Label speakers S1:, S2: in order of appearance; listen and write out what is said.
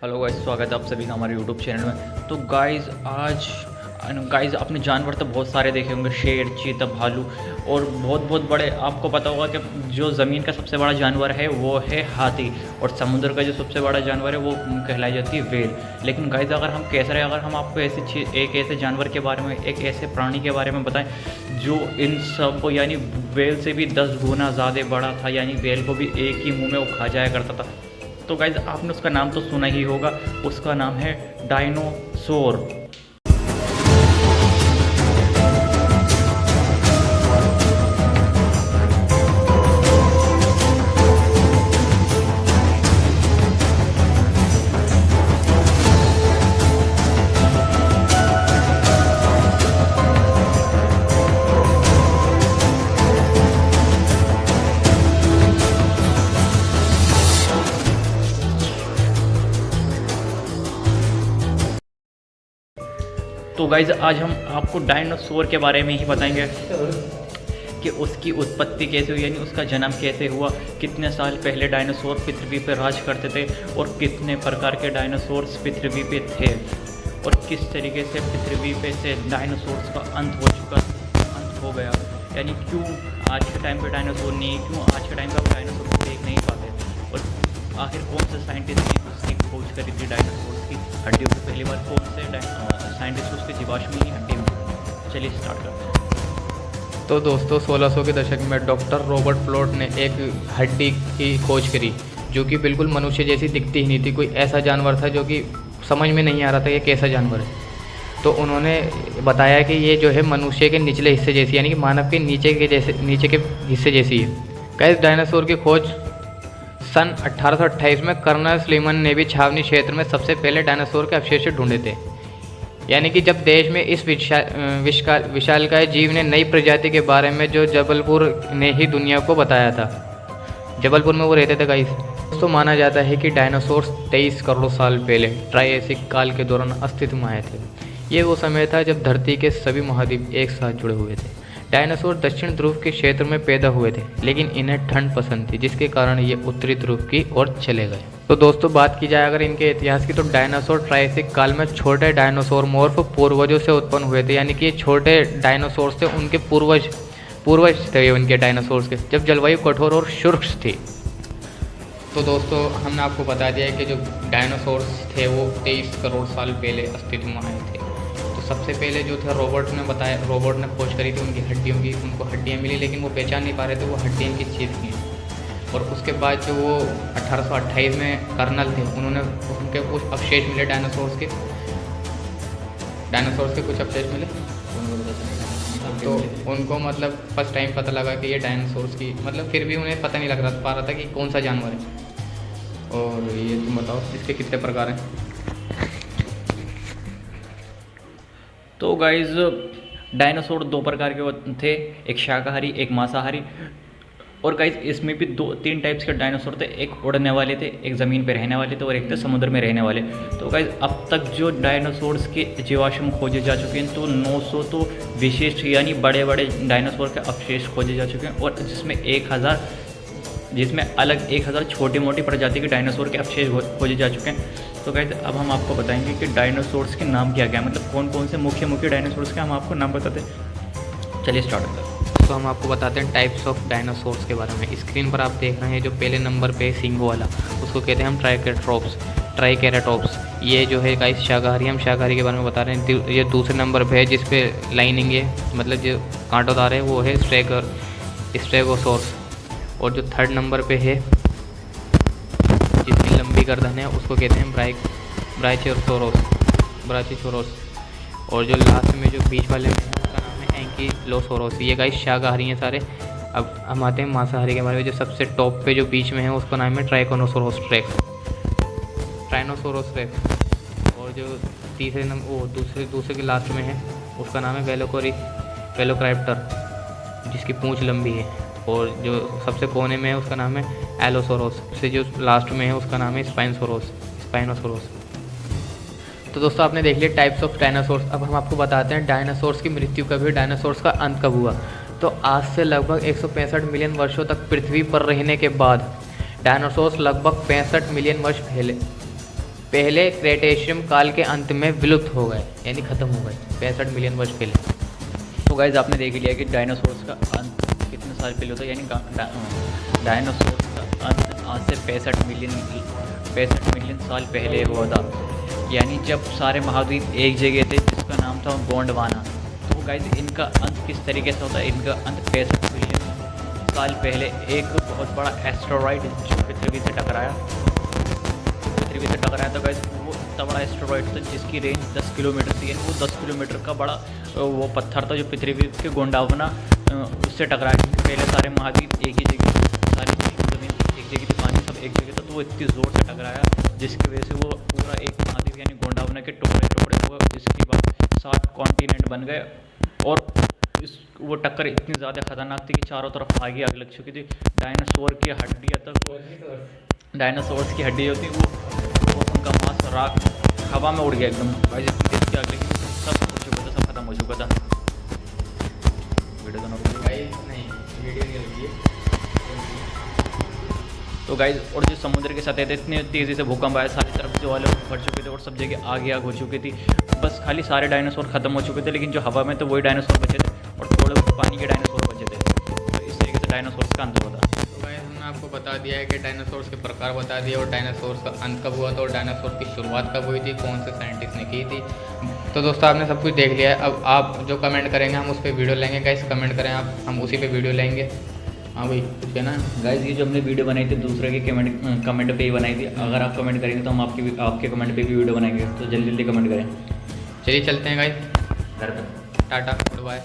S1: Hello guys, स्वागत है आप सभी का हमारे यूट्यूब चैनल में। तो गाइस आपने जानवर तो बहुत सारे देखे होंगे, शेर, चीता, भालू और बहुत बहुत बड़े। आपको पता होगा कि जो ज़मीन का सबसे बड़ा जानवर है वो है हाथी, और समुद्र का जो सबसे बड़ा जानवर है वो कहलाई जाती है वेल। लेकिन गाइस अगर हम आपको एक ऐसे जानवर के बारे में, एक ऐसे प्राणी के बारे में बताएं जो इन सब को यानी वेल से भी 10 गुना ज़्यादा बड़ा था, यानी वेल को भी एक ही मुँह में वो खा जाया करता था। तो गाइज आपने उसका नाम तो सुना ही होगा, उसका नाम है डायनासोर। तो गाइज आज हम आपको डायनासोर के बारे में ही बताएंगे कि उसकी उत्पत्ति कैसे हुई, यानी उसका जन्म कैसे हुआ, कितने साल पहले डायनासोर पृथ्वी पर राज करते थे और कितने प्रकार के डायनासोर्स पृथ्वी पे थे, और किस तरीके से पृथ्वी पे से डायनासोर्स का अंत हो गया, यानी क्यों आज के टाइम पे डायनासोर नहीं, क्यों आज के टाइम पे डायनासोर को देख नहीं पाते, और आखिर कौन से साइंटिस्ट ने उसकी खोज करी थी डायनासोर्स की हड्डियों की। पहली बार कौन से साइंटिस्ट उसके जीवाश्मी हड्डी में। चलिए स्टार्ट करते हैं।
S2: तो दोस्तों 1600 के दशक में डॉक्टर रॉबर्ट प्लॉट ने एक हड्डी की खोज करी जो कि बिल्कुल मनुष्य जैसी दिखती ही नहीं थी। कोई ऐसा जानवर था जो कि समझ में नहीं आ रहा था ये कैसा जानवर है। तो उन्होंने बताया कि ये जो है मनुष्य के निचले हिस्से जैसी, यानी कि मानव के नीचे के हिस्से जैसी है। कैसे डायनासोर की खोज सन 1828 में कर्नल स्लीमन ने भी छावनी क्षेत्र में सबसे पहले डायनासोर के अवशेष ढूंढे थे। यानी कि जब देश में इस विशालकाय जीव ने नई प्रजाति के बारे में जो जबलपुर ने ही दुनिया को बताया था। जबलपुर में वो रहते थे गाइस। तो माना जाता है कि डायनासोर्स 23 करोड़ साल पहले ट्रायसिक काल के दौरान अस्तित्व में आए थे। ये वो समय था जब धरती के सभी महाद्वीप एक साथ जुड़े हुए थे। डायनासोर दक्षिण ध्रुव के क्षेत्र में पैदा हुए थे, लेकिन इन्हें ठंड पसंद थी, जिसके कारण ये उत्तरी ध्रुव की ओर चले गए। तो दोस्तों बात की जाए अगर इनके इतिहास की, तो डायनासोर ट्रायसिक काल में छोटे डायनासोर मॉर्फ पूर्वजों से उत्पन्न हुए थे। यानी कि ये छोटे डायनासोर से उनके पूर्वज थे उनके डायनासोर के, जब जलवायु कठोर और शुष्क थी। तो दोस्तों हमने आपको बता दिया है कि जो डायनासोर्स थे वो 23 करोड़ साल पहले अस्तित्व में आए थे। तो सबसे पहले जो थे रोबोट ने खोज करी थी उनकी हड्डियों की। उनको हड्डियाँ मिली, लेकिन वो पहचान नहीं पा रहे थे वो हड्डियाँ किस चीज़ की हैं। और उसके बाद जो वो 1828 में कर्नल थे, उन्होंने उनके कुछ अवशेष मिले डायनासोर्स के कुछ अवशेष मिले। तो उनको मतलब फर्स्ट टाइम पता लगा कि ये डायनासोर्स की, मतलब फिर भी उन्हें पता नहीं लग पा रहा था कि कौन सा जानवर है। और ये तुम बताओ इसके कितने प्रकार हैं।
S1: तो गाइज डायनासोर 2 प्रकार के थे, एक शाकाहारी एक मांसाहारी। और गाइज इसमें भी 2-3 टाइप्स के डायनासोर थे, एक उड़ने वाले थे, एक ज़मीन पे रहने वाले थे, और एक थे समुद्र में रहने वाले। तो गाइज अब तक जो डायनासोर्स के जीवाश्म खोजे जा चुके हैं तो 900 तो विशेष यानी बड़े बड़े डायनासोर के अवशेष खोजे जा चुके हैं, और जिसमें अलग 1000 छोटी मोटी प्रजाति के डायनासोर के अवशेष खोजे जा चुके हैं। तो गाइस अब हम आपको बताएंगे कि डायनासोर्स के नाम क्या क्या है, मतलब कौन कौन से मुख्य डायनासोर्स के हम आपको नाम बताते हैं। चलिए स्टार्ट करते हैं।
S2: तो हम आपको बताते हैं टाइप्स ऑफ डायनासोर्स के बारे में। स्क्रीन पर आप देख रहे हैं जो पहले नंबर पे सींगों वाला, उसको कहते हैं हम ट्राइकेराटॉप्स। ये जो है गाइस शाकाहारी, हम शाकाहारी के बारे में बता रहे हैं। ये दूसरे नंबर पे है जिस पे लाइनिंग है, मतलब जो कांटोदार है, वो है स्टेगोसोर्स। और जो थर्ड नंबर पे है जिसकी लंबी गर्दन है उसको कहते हैं ब्राचियोसोरस। और जो लास्ट में जो बीच वाले में है उसका नाम है एंकिलोसोरस। ये गाइस शाकाहारी हैं सारे। अब हम आते हैं मांसाहारी के बारे में। जो सबसे टॉप पे जो बीच में है उसका नाम है ट्राइनोसोरस रेक्स। और जो तीसरे नंबर वो दूसरे के लास्ट में है उसका नाम है वेलोक्राइप्टर, जिसकी पूंछ लंबी है। और जो सबसे कोने में है उसका नाम है एलोसोरस। से जो लास्ट में है उसका नाम है स्पाइनोसोरस। तो दोस्तों आपने देख लिया टाइप्स ऑफ डायनासोर्स। अब हम आपको बताते हैं डायनासोर्स की मृत्यु कब हुई, डायनासोर्स का अंत कब हुआ। तो आज से लगभग 165 मिलियन वर्षों तक पृथ्वी पर रहने के बाद डायनासोर्स लगभग 65 मिलियन वर्ष पहले पहले क्रेटेशियम काल के अंत में विलुप्त हो गए, यानी ख़त्म हो गए 65 मिलियन वर्ष पहले।
S1: तो गाइज आपने देख लिया कि डायनासोर्स का अंत कितने साल पहले होता है, यानी डायनासोर्स का अंत आज से 65 मिलियन साल पहले हुआ था। यानी जब सारे महाद्वीप एक जगह थे जिसका नाम था गोंडवाना। तो गाइज इनका अंत किस तरीके से होता है, इनका अंत 65 मिलियन साल पहले एक बहुत बड़ा एस्टेरॉइड जो पृथ्वी से टकराया तो गाइज वो इतना बड़ा एस्टेरॉइड था जिसकी रेंज 10 किलोमीटर थी। वो 10 किलोमीटर का बड़ा वो पत्थर था जो पृथ्वी के गोंडवाना उससे टकराया। क्योंकि पहले सारे महाद्वीप एक ही जगह, सारी ज़मीन एक जगह थी, पानी सब एक जगह था, तो वो इतनी ज़ोर से टकराया जिसकी वजह से वो पूरा एक महाद्वीप यानी गोंडवाना के टुकड़े हुए, जिसके बाद 7 कॉन्टिनेंट बन गए। और वो टक्कर इतनी ज़्यादा खतरनाक थी कि चारों तरफ आग लग चुकी थी। डायनासोर की हड्डियाँ तक, डायनासोर्स की हड्डी होती वो उनका मांस राख हवा में उड़ गया एकदम। भाई जितनी तेज की आग लगी सब हो चुका था, सब खत्म हो चुका था। वीडियो तो
S2: नहीं, वीडियो नहीं लगी है।
S1: तो गाइज और जो समुद्र के सतह थे इतनी तेज़ी से भूकंप आया, सारी तरफ जो वाले भर चुके थे और सब जगह आग हो चुकी थी। बस खाली सारे डायनासोर ख़त्म हो चुके थे, लेकिन जो हवा में थे वही डायनासोर बचे थे और थोड़े बहुत पानी के डायनासोर बचे थे। तो इस तरीके से डायनासोर्स का अंत होता।
S2: तो गाइस हमने आपको बता दिया है कि डायनासोर्स के प्रकार बता दिए और डायनासोर्स का अंत कब हुआ था और डायनासोर की शुरुआत कब हुई थी, कौन से साइंटिस्ट ने की थी। तो दोस्तों आपने सब कुछ देख लिया है। अब आप जो कमेंट करेंगे हम उस पर वीडियो लेंगे। गाइस कमेंट करें आप, हम उसी पे वीडियो लेंगे। हाँ भाई कुछ कहना है?
S1: गाइज ये जो हमने वीडियो बनाई थी दूसरे के कमेंट पे ही बनाई थी। अगर आप कमेंट करेंगे तो हम आपके कमेंट पे भी वीडियो बनाएंगे, तो जल्दी जल्दी कमेंट करें।
S2: चलिए चलते हैं गाइस
S1: घर पर।
S2: Tata good bye.